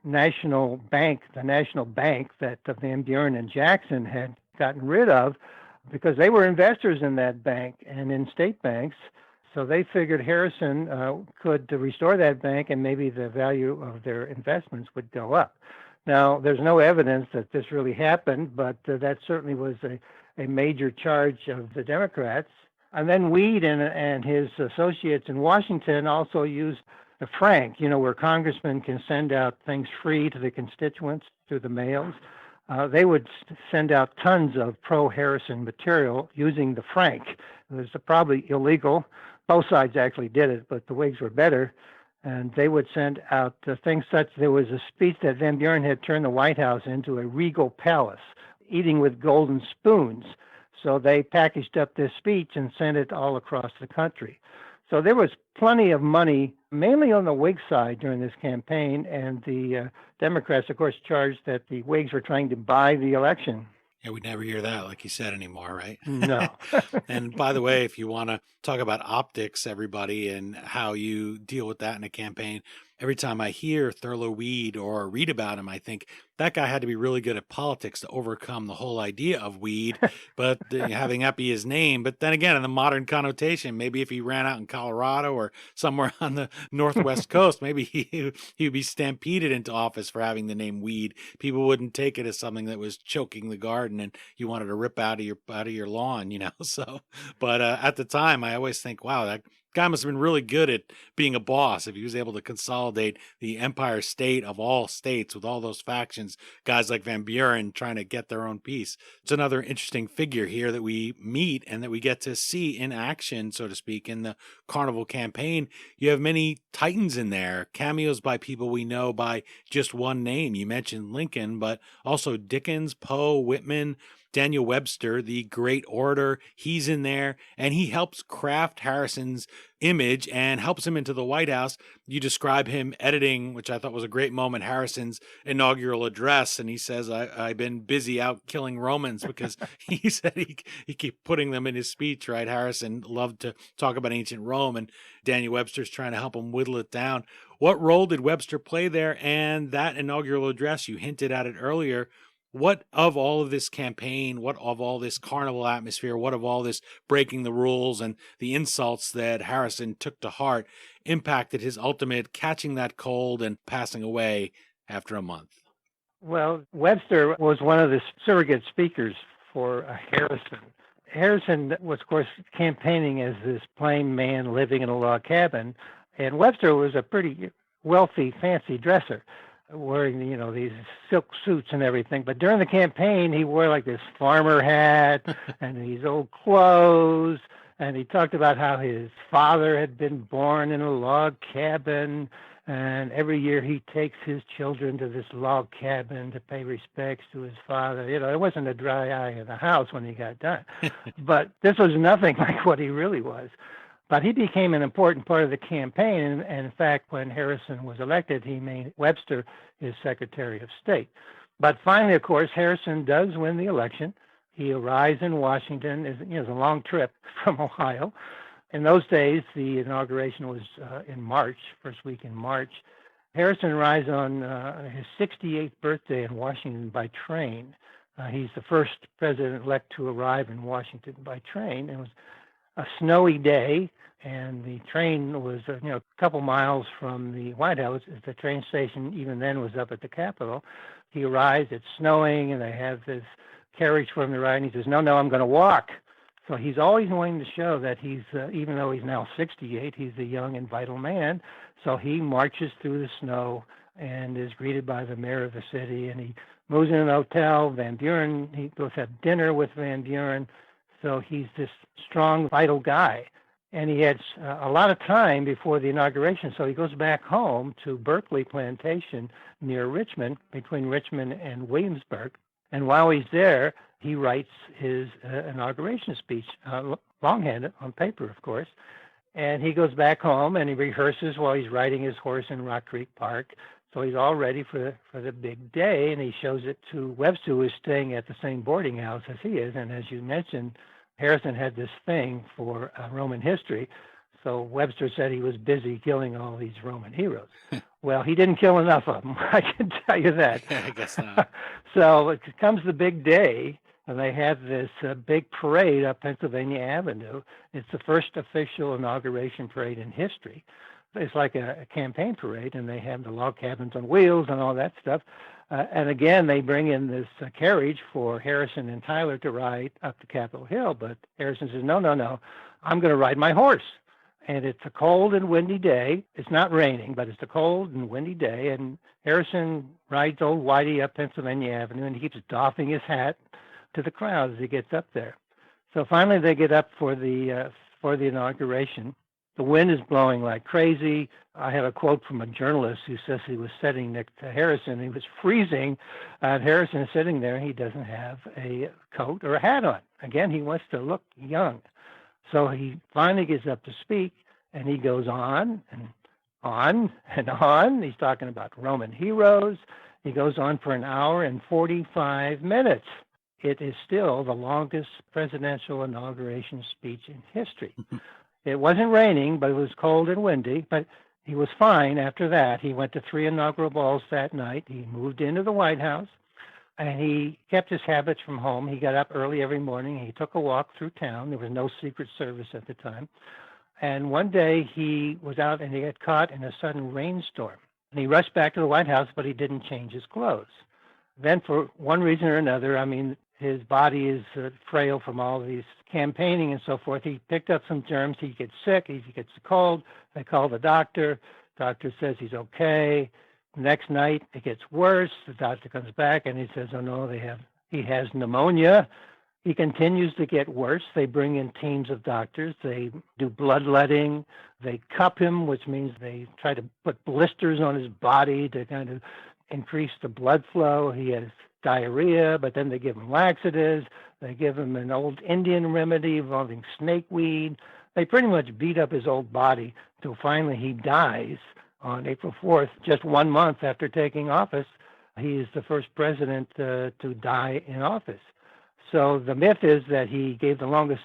national bank that Van Buren and Jackson had gotten rid of, because they were investors in that bank and in state banks. So they figured Harrison could restore that bank and maybe the value of their investments would go up. Now, there's no evidence that this really happened, but that certainly was a major charge of the Democrats. And then Weed and his associates in Washington also used the franc, where congressmen can send out things free to the constituents through the mails. They would send out tons of pro-Harrison material using the franc. It was probably illegal. Both sides actually did it, but the Whigs were better. And they would send out things such, there was a speech that Van Buren had turned the White House into a regal palace, eating with golden spoons. So they packaged up this speech and sent it all across the country. So there was plenty of money, mainly on the Whig side during this campaign, and the Democrats, of course, charged that the Whigs were trying to buy the election. Yeah, we never hear that, like you said, anymore, right? No. And by the way, if you want to talk about optics, everybody, and how you deal with that in a campaign, every time I hear Thurlow Weed or read about him, I think that guy had to be really good at politics to overcome the whole idea of weed, but having that be his name. But then again, in the modern connotation, maybe if he ran out in Colorado or somewhere on the Northwest coast, maybe he would be stampeded into office for having the name Weed. People wouldn't take it as something that was choking the garden and you wanted to rip out of your lawn, So, but at the time, I always think, wow, that guy must have been really good at being a boss if he was able to consolidate the empire state of all states with all those factions, guys like Van Buren trying to get their own piece. It's another interesting figure here that we meet and that we get to see in action, so to speak, in the Carnival Campaign. You have many titans in there, cameos by people we know by just one name. You mentioned Lincoln, but also Dickens, Poe, Whitman, Daniel Webster, the great orator, he's in there, and he helps craft Harrison's image and helps him into the White House. You describe him editing, which I thought was a great moment, Harrison's inaugural address, and he says, I've been busy out killing Romans, because he said he keep putting them in his speech, right? Harrison loved to talk about ancient Rome, and Daniel Webster's trying to help him whittle it down. What role did Webster play there? And that inaugural address, you hinted at it earlier, what of all of this campaign, what of all this carnival atmosphere, what of all this breaking the rules and the insults that Harrison took to heart impacted his ultimate catching that cold and passing away after a month? Well, Webster was one of the surrogate speakers for Harrison. Harrison was, of course, campaigning as this plain man living in a log cabin, and Webster was a pretty wealthy, fancy dresser, wearing, these silk suits and everything. But during the campaign, he wore like this farmer hat and these old clothes, And he talked about how his father had been born in a log cabin, and every year he takes his children to this log cabin to pay respects to his father. There wasn't a dry eye in the house when he got done. But this was nothing like what he really was. But he became an important part of the campaign. And in fact, when Harrison was elected, he made Webster his Secretary of State. But finally, of course, Harrison does win the election. He arrives in Washington. It's a long trip from Ohio. In those days, the inauguration was in March, first week in March. Harrison arrives on his 68th birthday in Washington by train. He's the first president-elect to arrive in Washington by train. It was a snowy day, and the train was a couple miles from the White House. The train station even then was up at the Capitol. He arrives, it's snowing, and they have this carriage for him to ride, and he says, no, I'm going to walk. So he's always wanting to show that he's, even though he's now 68, he's a young and vital man. So he marches through the snow and is greeted by the mayor of the city, and he moves in an hotel. Van Buren, he goes have dinner with Van Buren. So he's this strong, vital guy. And he had a lot of time before the inauguration, so he goes back home to Berkeley Plantation near Richmond, between Richmond and Williamsburg. And while he's there, he writes his inauguration speech, longhand on paper, of course. And he goes back home and he rehearses while he's riding his horse in Rock Creek Park. So he's all ready for the big day, and he shows it to Webster, who is staying at the same boarding house as he is. And as you mentioned, Harrison had this thing for Roman history. So Webster said he was busy killing all these Roman heroes. Well, he didn't kill enough of them, I can tell you that. I guess not. So it comes the big day, and they have this big parade up Pennsylvania Avenue. It's the first official inauguration parade in history. It's like a campaign parade, and they have the log cabins on wheels and all that stuff. And again, they bring in this carriage for Harrison and Tyler to ride up to Capitol Hill. But Harrison says, no, I'm going to ride my horse. And it's a cold and windy day. It's not raining, but it's a cold and windy day. And Harrison rides old Whitey up Pennsylvania Avenue, and he keeps doffing his hat to the crowd as he gets up there. So finally, they get up for the inauguration. The wind is blowing like crazy. I have a quote from a journalist who says he was sitting next to Harrison. He was freezing, and Harrison is sitting there. He doesn't have a coat or a hat on. Again, he wants to look young. So he finally gets up to speak, and he goes on and on and on. He's talking about Roman heroes. He goes on for an hour and 45 minutes. It is still the longest presidential inauguration speech in history. It wasn't raining, but it was cold and windy, but he was fine after that. He went to 3 inaugural balls that night. He moved into the White House, and he kept his habits from home. He got up early every morning. He took a walk through town. There was no Secret Service at the time. And one day he was out and he got caught in a sudden rainstorm. And he rushed back to the White House, but he didn't change his clothes. Then for one reason or another, his body is frail from all these campaigning and so forth. He picked up some germs. He gets sick. He gets a cold. They call the doctor. Doctor says he's okay. Next night, it gets worse. The doctor comes back and he says, oh, no, he has pneumonia. He continues to get worse. They bring in teams of doctors. They do bloodletting. They cup him, which means they try to put blisters on his body to kind of increase the blood flow. He has diarrhea, but then they give him laxatives. They give him an old Indian remedy involving snakeweed. They pretty much beat up his old body till finally he dies on April 4th, just 1 month after taking office. He is the first president to die in office. So the myth is that he gave the longest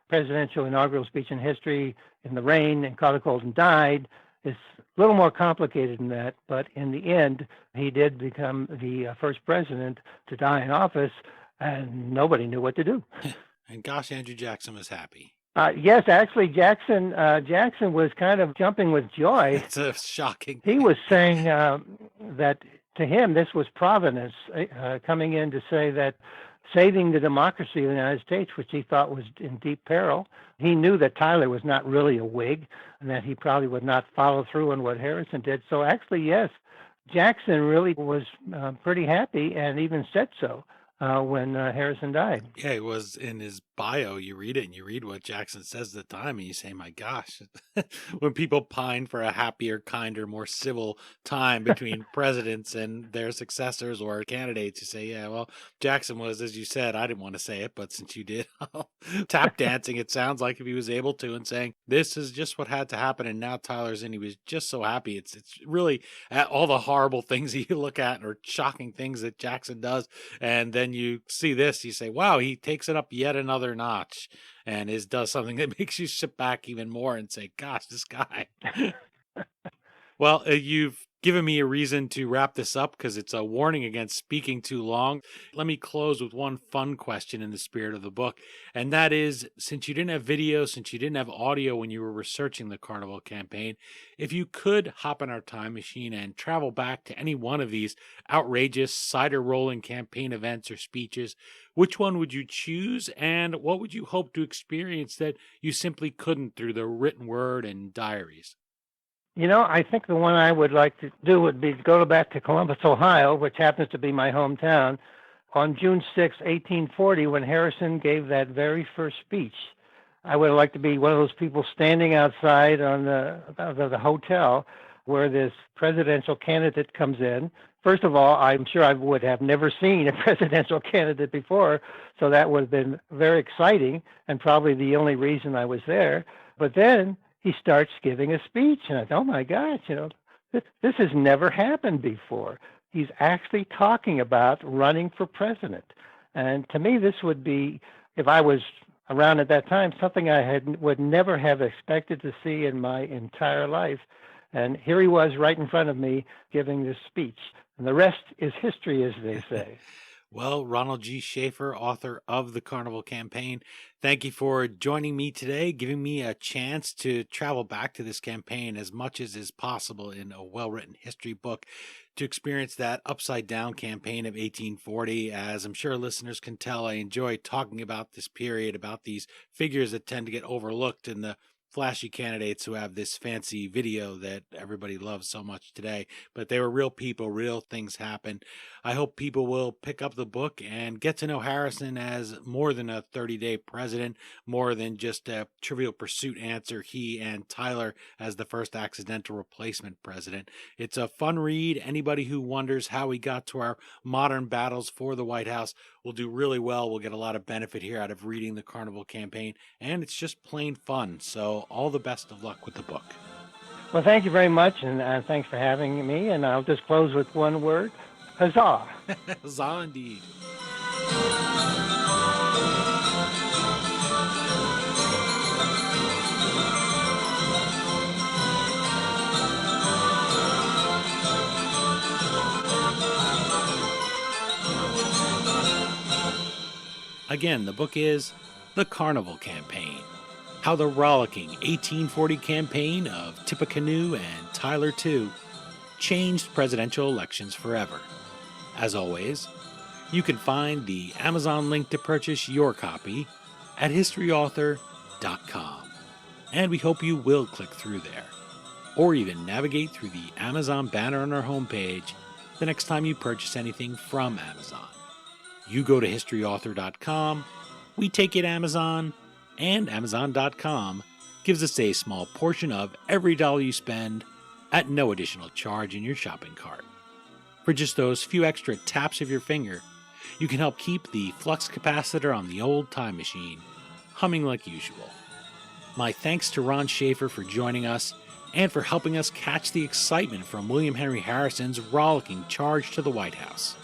presidential inaugural speech in history in the rain and caught a cold and died. It's a little more complicated than that, but in the end, he did become the first president to die in office, and nobody knew what to do. And gosh, Andrew Jackson was happy. Yes, actually, Jackson was kind of jumping with joy. It's shocking. He was saying that to him, this was Providence coming in to say that saving the democracy of the United States, which he thought was in deep peril. He knew that Tyler was not really a Whig and that he probably would not follow through on what Harrison did. So actually, yes, Jackson really was pretty happy and even said so. when Harrison died. Yeah, it was in his bio. You read it and you read what Jackson says at the time, and you say, my gosh, when people pine for a happier, kinder, more civil time between presidents and their successors or candidates, you say, yeah, well, Jackson was, as you said, I didn't want to say it, but since you did, tap dancing, it sounds like, if he was able to, and saying, this is just what had to happen. And now Tyler's in, he was just so happy. It's really all the horrible things that you look at or shocking things that Jackson does. And then you see this, you say, wow, he takes it up yet another notch and does something that makes you sit back even more and say, gosh, this guy. Well, you've given me a reason to wrap this up because it's a warning against speaking too long. Let me close with one fun question in the spirit of the book. And that is, since you didn't have video, since you didn't have audio when you were researching the Carnival campaign, if you could hop in our time machine and travel back to any one of these outrageous cider rolling campaign events or speeches, which one would you choose? And what would you hope to experience that you simply couldn't through the written word and diaries? I think the one I would like to do would be to go back to Columbus, Ohio, which happens to be my hometown, on June 6, 1840, when Harrison gave that very first speech. I would like to be one of those people standing outside on the hotel where this presidential candidate comes in. First of all, I'm sure I would have never seen a presidential candidate before, so that would have been very exciting and probably the only reason I was there. But then he starts giving a speech, and I thought, oh my gosh, this has never happened before. He's actually talking about running for president. And to me, this would be, if I was around at that time, something I would never have expected to see in my entire life. And here he was right in front of me giving this speech. And the rest is history, as they say. Well, Ronald G. Shafer, author of The Carnival Campaign, thank you for joining me today, giving me a chance to travel back to this campaign as much as is possible in a well-written history book to experience that upside-down campaign of 1840. As I'm sure listeners can tell, I enjoy talking about this period, about these figures that tend to get overlooked in the flashy candidates who have this fancy video that everybody loves so much today. But they were real people, real things happen. I hope people will pick up the book and get to know Harrison as more than a 30-day president, more than just a Trivial Pursuit answer, he and Tyler as the first accidental replacement president. It's a fun read. Anybody who wonders how we got to our modern battles for the White House will do really well. We'll get a lot of benefit here out of reading the Carnival Campaign, and it's just plain fun. So all the best of luck with the book. Well, thank you very much, and thanks for having me. And I'll just close with one word: huzzah! Huzzah indeed. Again, the book is The Carnival Campaign: How the Rollicking 1840 campaign of Tippecanoe and Tyler Too changed presidential elections forever. As always, you can find the Amazon link to purchase your copy at historyauthor.com. And we hope you will click through there, or even navigate through the Amazon banner on our homepage the next time you purchase anything from Amazon. You go to historyauthor.com, we take it Amazon, and Amazon.com gives us a small portion of every dollar you spend at no additional charge in your shopping cart. For just those few extra taps of your finger, you can help keep the flux capacitor on the old time machine humming like usual. My thanks to Ron Shafer for joining us and for helping us catch the excitement from William Henry Harrison's rollicking charge to the White House.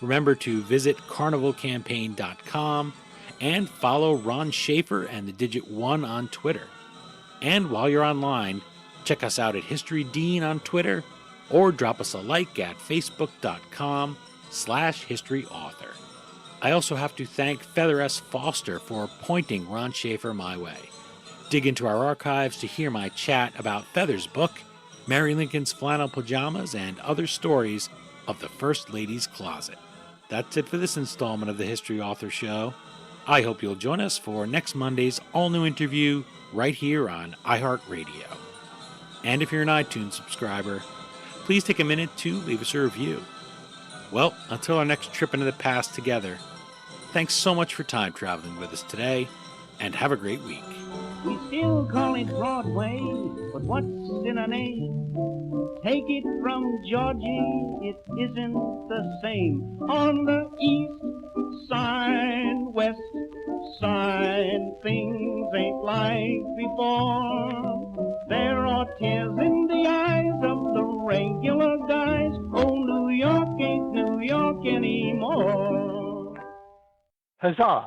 Remember to visit carnivalcampaign.com and follow Ron Shafer and the Digit 1 on Twitter. And while you're online, check us out at History Dean on Twitter, or drop us a like at facebook.com/historyauthor. I also have to thank Feather S. Foster for pointing Ron Shafer my way. Dig into our archives to hear my chat about Feather's book, Mary Lincoln's Flannel Pajamas, and other stories of the First Lady's Closet. That's it for this installment of the History Author Show. I hope you'll join us for next Monday's all-new interview right here on iHeartRadio. And if you're an iTunes subscriber, please take a minute to leave us a review. Well, until our next trip into the past together, Thanks so much for time traveling with us today, and have a great week. We still call it Broadway, but what's in a name? Take it from Georgie, it isn't the same. On the east side, west side, things ain't like before. There are tears in the eyes of the regular guys. Oh, New York ain't New York anymore. Huzzah!